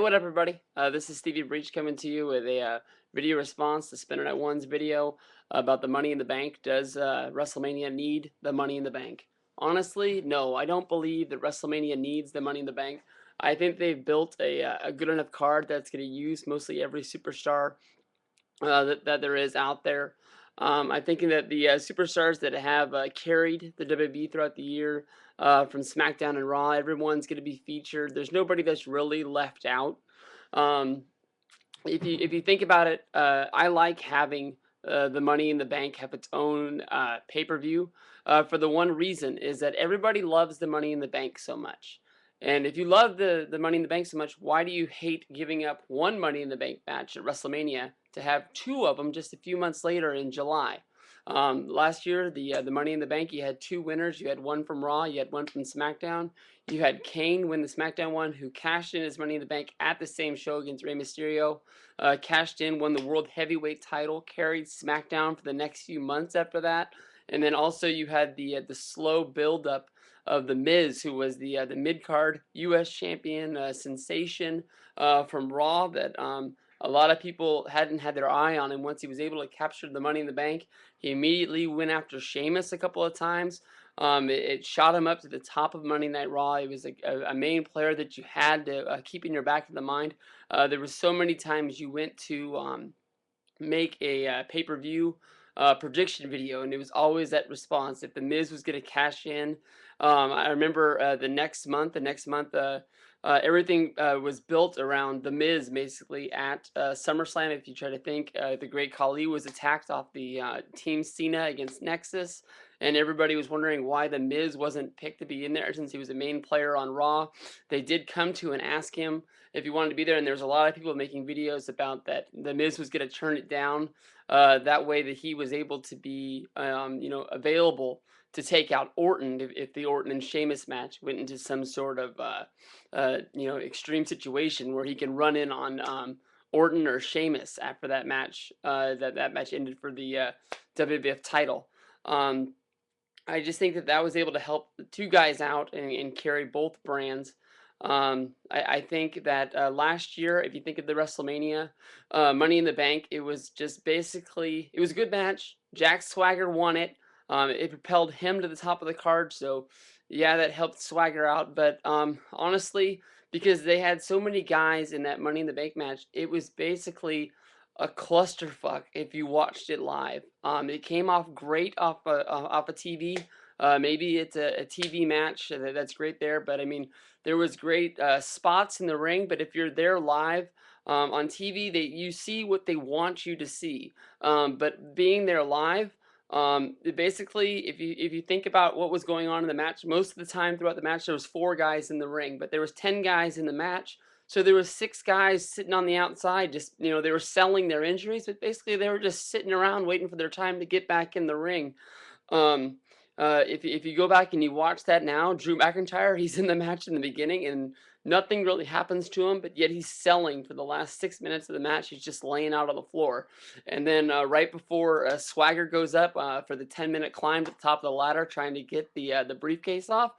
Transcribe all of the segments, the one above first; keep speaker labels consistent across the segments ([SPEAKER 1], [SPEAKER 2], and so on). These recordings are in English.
[SPEAKER 1] What up, everybody? This is steviebreech coming to you with a video response to Spinnernet1's video about the Money in the Bank. Does WrestleMania need the Money in the Bank? Honestly, no. I don't believe that WrestleMania needs the Money in the Bank. I think they've built a good enough card that's going to use mostly every superstar that there is out there. I'm thinking that the superstars that have carried the WWE throughout the year, from SmackDown and Raw, everyone's going to be featured. There's nobody that's really left out. Um, if you think about it, I like having the Money in the Bank have its own pay-per-view. For the one reason is that everybody loves the Money in the Bank so much. And if you love the Money in the Bank so much, why do you hate giving up one Money in the Bank match at WrestleMania to have two of them just a few months later in July? Last year, the Money in the Bank, you had two winners. You had one from Raw, you had one from SmackDown. You had Kane win the SmackDown one, who cashed in his Money in the Bank at the same show against Rey Mysterio. Cashed in, won the World Heavyweight title, carried SmackDown for the next few months after that. And then also you had the slow build-up of The Miz, who was the mid-card U.S. champion sensation from Raw that a lot of people hadn't had their eye on him. Once he was able to capture the Money in the Bank, he immediately went after Sheamus a couple of times. It shot him up to the top of Monday Night Raw. It was a main player that you had to keep in your back of the mind. There was so many times you went to make a pay-per-view prediction video, and it was always that response. If The Miz was going to cash in, I remember the next month, everything was built around The Miz basically at SummerSlam. If you try to think, the Great Khali was attacked off the Team Cena against Nexus, and everybody was wondering why The Miz wasn't picked to be in there since he was a main player on Raw. They did come to and ask him if he wanted to be there, and there was a lot of people making videos about that The Miz was going to turn it down. That way that he was able to be, available to take out Orton if the Orton and Sheamus match went into some sort of, extreme situation where he can run in on Orton or Sheamus after that match. That match ended for the WWF title. I just think that was able to help the two guys out and carry both brands. I think that last year, if you think of the WrestleMania Money in the Bank, it was just basically, it was a good match. Jack Swagger won it. It propelled him to the top of the card, so yeah, that helped Swagger out. But honestly, because they had so many guys in that Money in the Bank match, it was basically a clusterfuck if you watched it live. It came off great off a TV. Maybe it's a TV match that's great there, but I mean, there was great spots in the ring. But if you're there live on TV, you see what they want you to see. But being there live, basically, if you think about what was going on in the match, most of the time throughout the match there was 4 guys in the ring, but there was 10 guys in the match. So there was 6 guys sitting on the outside, just, they were selling their injuries, but basically they were just sitting around waiting for their time to get back in the ring. Um, if you go back and you watch that now, Drew McIntyre, he's in the match in the beginning and nothing really happens to him, but yet he's selling for the last 6 minutes of the match. He's just laying out on the floor. And then right before Swagger goes up for the 10-minute climb to the top of the ladder, trying to get the briefcase off,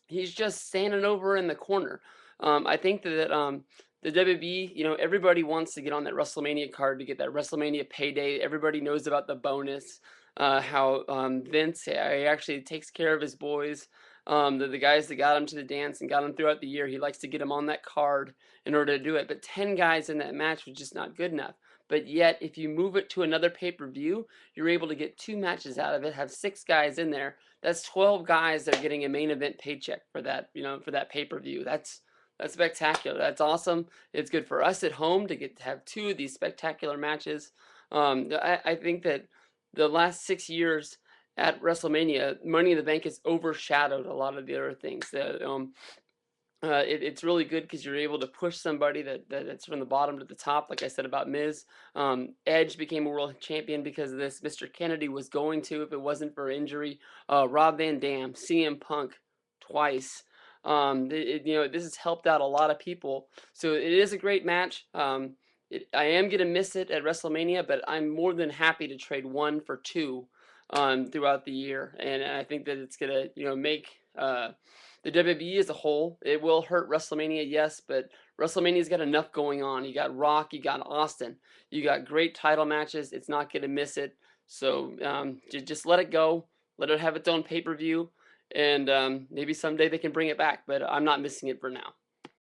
[SPEAKER 1] he's just standing over in the corner. I think that the WWE, everybody wants to get on that WrestleMania card to get that WrestleMania payday. Everybody knows about the bonus, how Vince he actually takes care of his boys. The guys that got him to the dance and got him throughout the year, he likes to get him on that card in order to do it. But 10 guys in that match was just not good enough. But yet, if you move it to another pay-per-view, you're able to get 2 matches out of it, have 6 guys in there. That's 12 guys that are getting a main event paycheck for that, for that pay-per-view. That's spectacular. That's awesome. It's good for us at home to get to have 2 of these spectacular matches. I think that the last 6 years at WrestleMania, Money in the Bank has overshadowed a lot of the other things. It's really good because you're able to push somebody that's from the bottom to the top, like I said about Miz. Edge became a world champion because of this. Mr. Kennedy was going to if it wasn't for injury. Rob Van Dam, CM Punk, twice. This has helped out a lot of people. So it is a great match. I am going to miss it at WrestleMania, but I'm more than happy to trade 1 for 2 throughout the year. And I think that it's going to, make the WWE as a whole. It will hurt WrestleMania, yes, but WrestleMania's got enough going on. You got Rock, you got Austin, you got great title matches. It's not going to miss it. So just let it go. Let it have its own pay-per-view, and maybe someday they can bring it back. But I'm not missing it for now.